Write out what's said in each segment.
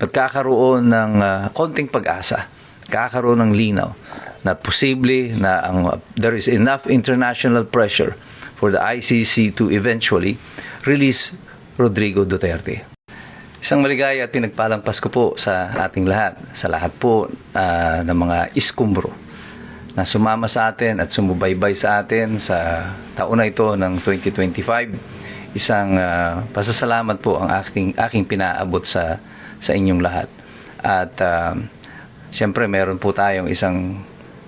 nagkakaroon ng konting pag-asa, nagkakaroon ng linaw na posible na there is enough international pressure for the ICC to eventually release Rodrigo Duterte. Isang maligaya at pinagpalang Pasko po sa ating lahat, sa lahat po ng mga iskumbro na sumama sa atin at sumubaybay sa atin sa taon na ito ng 2025. Isang pasasalamat po ang aking pinaabot sa inyong lahat. At siyempre meron po tayong isang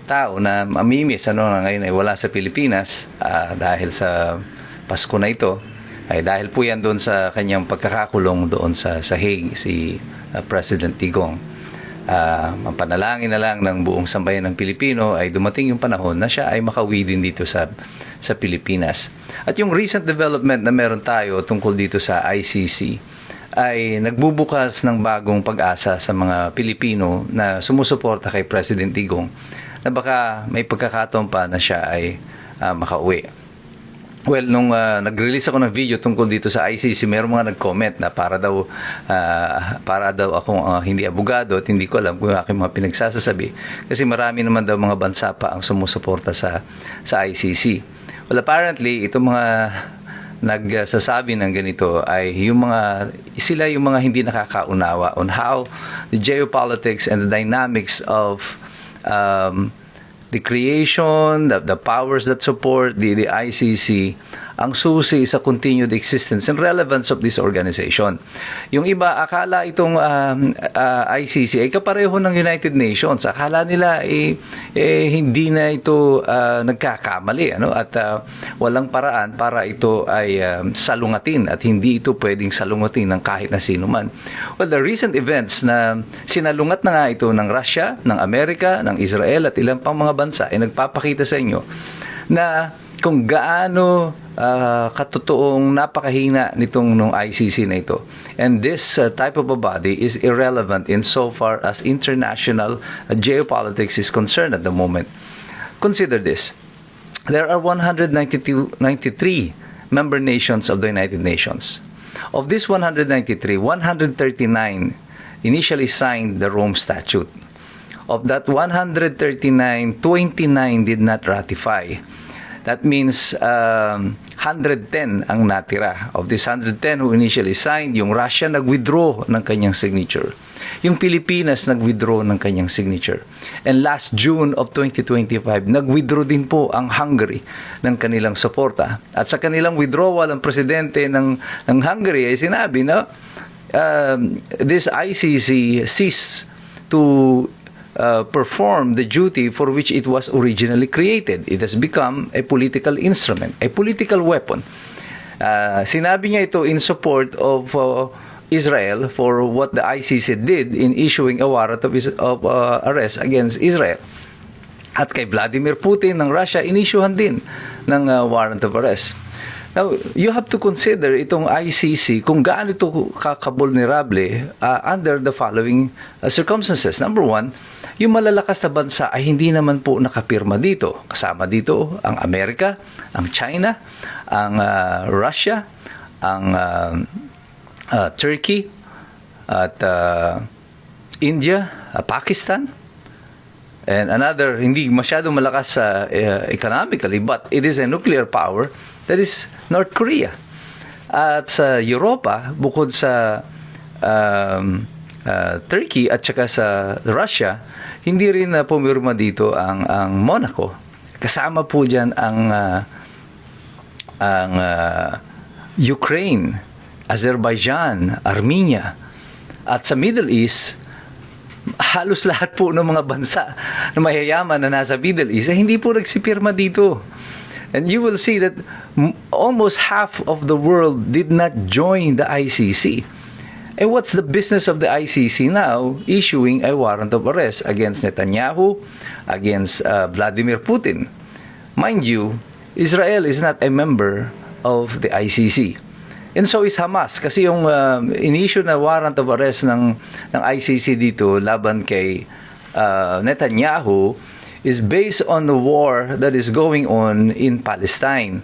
tao na mamimiss na ngayon ay wala sa Pilipinas dahil sa Pasko na ito. Ay dahil po yan doon sa kanyang pagkakakulong doon sa Hague, si President Digong. Mapanalangin na lang ng buong sambayan ng Pilipino ay dumating yung panahon na siya ay makauwi din dito sa Pilipinas. At yung recent development na meron tayo tungkol dito sa ICC ay nagbubukas ng bagong pag-asa sa mga Pilipino na sumusuporta kay President Digong na baka may pagkakataon pa na siya ay makauwi. Well, nung nag-release ako ng video tungkol dito sa ICC, mayroong mga nag-comment na para daw akong hindi abogado at hindi ko alam kung aking mga pinagsasasabi. Kasi marami naman daw mga bansa pa ang sumusuporta sa ICC. Well, apparently, itong mga nagsasabi ng ganito ay sila yung mga hindi nakakaunawa on how the geopolitics and the dynamics of the creation, the powers that support the ICC, ang susi sa continued existence and relevance of this organization. Yung iba, akala itong ICC ay kapareho ng United Nations. Akala nila hindi na ito nagkakamali, at walang paraan para ito ay salungatin at hindi ito pwedeng salungatin ng kahit na sino man. Well, the recent events na sinalungat na nga ito ng Russia, ng Amerika, ng Israel at ilang pang mga bansa ay nagpapakita sa inyo na kung gaano katotoong napakahina nung ICC na ito. And this type of a body is irrelevant in so far as international geopolitics is concerned at the moment. Consider this. There are 193 member nations of the United Nations. Of these 193, 139 initially signed the Rome Statute. Of that 139, 29 did not ratify. That means 110 ang natira. Of this 110 who initially signed, yung Russia nag-withdraw ng kanyang signature. Yung Pilipinas nag-withdraw ng kanyang signature. And last June of 2025, nag-withdraw din po ang Hungary ng kanilang suporta. At sa kanilang withdrawal, ang presidente ng Hungary ay sinabi na this ICC ceased to perform the duty for which it was originally created. It has become a political instrument, a political weapon. Sinabi niya ito in support of Israel for what the ICC did in issuing a warrant of arrest against Israel. At kay Vladimir Putin ng Russia, inisyuhan din ng warrant of arrest. Now, you have to consider itong ICC kung gaano ito kakabulnerable under the following circumstances. Number one, yung malalakas na bansa ay hindi naman po nakapirma dito. Kasama dito ang Amerika, ang China, ang Russia, ang Turkey, at India, Pakistan, and another, hindi masyadong malakas economically, but it is a nuclear power, that is North Korea. At sa Europa, bukod sa Turkey at saka sa Russia, hindi rin pumirma dito ang Monaco. Kasama po diyan ang Ukraine, Azerbaijan, Armenia. At sa Middle East, halos lahat po ng mga bansa na mayayaman na nasa Middle East ay hindi po nagsipirma dito. And you will see that almost half of the world did not join the ICC. And what's the business of the ICC now issuing a warrant of arrest against Netanyahu, against Vladimir Putin? Mind you, Israel is not a member of the ICC. And so is Hamas. Kasi yung in-issue na warrant of arrest ng ICC dito laban kay Netanyahu is based on the war that is going on in Palestine.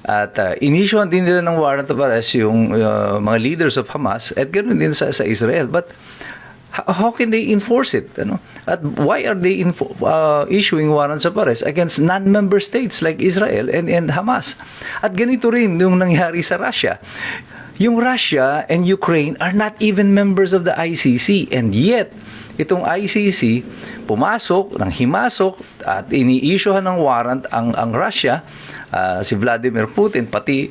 At in-issue din nila ng warrant of arrest yung mga leaders of Hamas at ganoon din sa Israel. But How can they enforce it? Ano? At why are they issuing warrants of arrest against non-member states like Israel and Hamas? At ganito rin yung nangyari sa Russia. Yung Russia and Ukraine are not even members of the ICC, and yet itong ICC pumasok ng himasok at ini-issuehan ng warrant ang Russia, si Vladimir Putin pati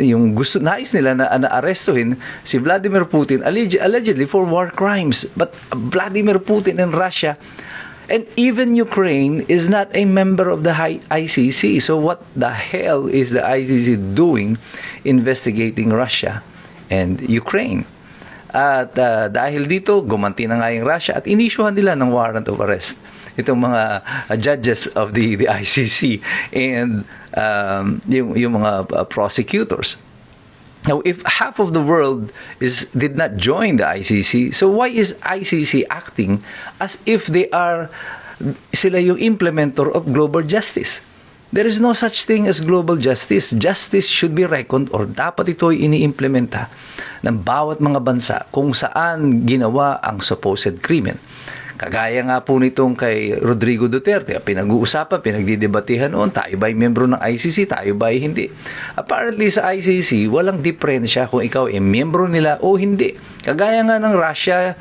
yung nais nila na arestuhin si Vladimir Putin allegedly for war crimes. But Vladimir Putin and Russia and even Ukraine is not a member of the ICC. So what the hell is the ICC doing investigating Russia and Ukraine? At dahil dito, gumanti na nga yung Russia at inisyuhan nila ng warrant of arrest itong mga judges of the ICC and yung mga prosecutors. Now, if half of the world did not join the ICC, so why is ICC acting as if sila yung implementer of global justice? There is no such thing as global justice. Justice should be reckoned or dapat ito ay iniimplementa ng bawat mga bansa kung saan ginawa ang supposed krimen. Kagaya nga po nitong kay Rodrigo Duterte, pinag-uusapan, pinagdidebatehan noon, tayo ba'y membro ng ICC, tayo ba'y hindi. Apparently sa ICC, walang diferensya kung ikaw ay membro nila o hindi. Kagaya nga ng Russia,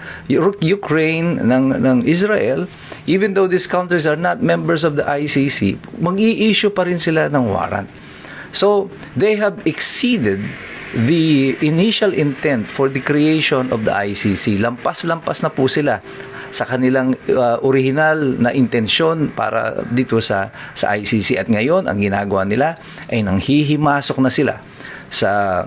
Ukraine, ng Israel, even though these countries are not members of the ICC, mag-i-issue pa rin sila ng warrant. So, they have exceeded the initial intent for the creation of the ICC. Lampas-lampas na po sila sa kanilang original na intensyon para dito sa ICC. At ngayon, ang ginagawa nila ay nanghihimasok na sila sa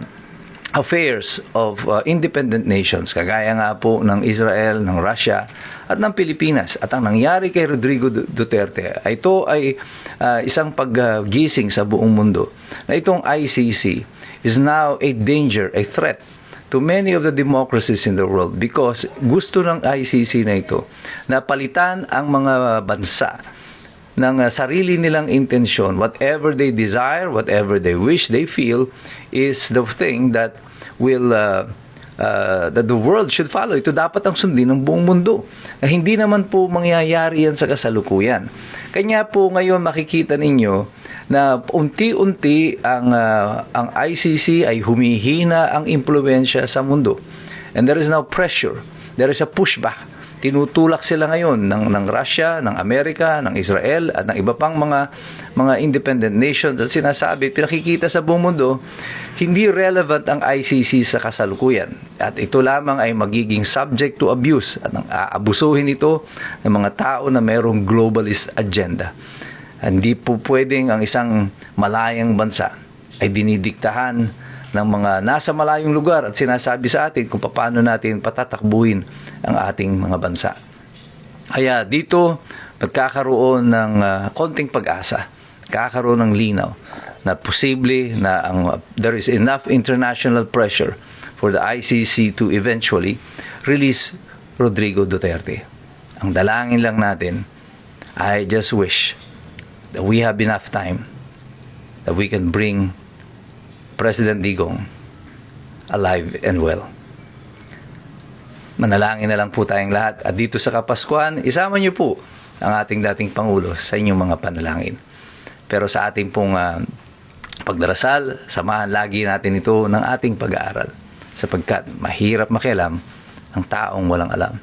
affairs of independent nations, kagaya nga po ng Israel, ng Russia, at ng Pilipinas. At ang nangyari kay Rodrigo Duterte, ito ay isang paggising sa buong mundo na itong ICC is now a danger, a threat to many of the democracies in the world because gusto ng ICC na ito na palitan ang mga bansa ng sarili nilang intensyon. Whatever they desire, whatever they wish, they feel is the thing that will that the world should follow. Ito dapat ang sundin ng buong mundo. Na hindi naman po mangyayari yan sa kasalukuyan. Kanya po ngayon makikita ninyo na unti-unti ang ICC ay humihina ang impluwensya sa mundo. And there is now pressure. There is a pushback. Tinutulak sila ngayon ng Russia, ng Amerika, ng Israel at ng iba pang mga independent nations at sinasabi, pinakikita sa buong mundo, hindi relevant ang ICC sa kasalukuyan. At ito lamang ay magiging subject to abuse at aabusuhin ito ng mga tao na mayroong globalist agenda. Hindi po pwedeng ang isang malayang bansa ay dinidiktahan ng mga nasa malayong lugar at sinasabi sa atin kung paano natin patatakbuhin ang ating mga bansa. Kaya dito, nagkakaroon ng konting pag-asa, nagkakaroon ng linaw na posible na there is enough international pressure for the ICC to eventually release Rodrigo Duterte. Ang dalangin lang natin, I just wish that we have enough time that we can bring President Digong alive and well. Manalangin na lang po tayong lahat. At dito sa Kapaskuhan, isama niyo po ang ating dating Pangulo sa inyong mga panalangin. Pero sa ating pong pagdarasal, samahan lagi natin ito ng ating pag-aaral. Sapagkat mahirap makialam ang taong walang alam.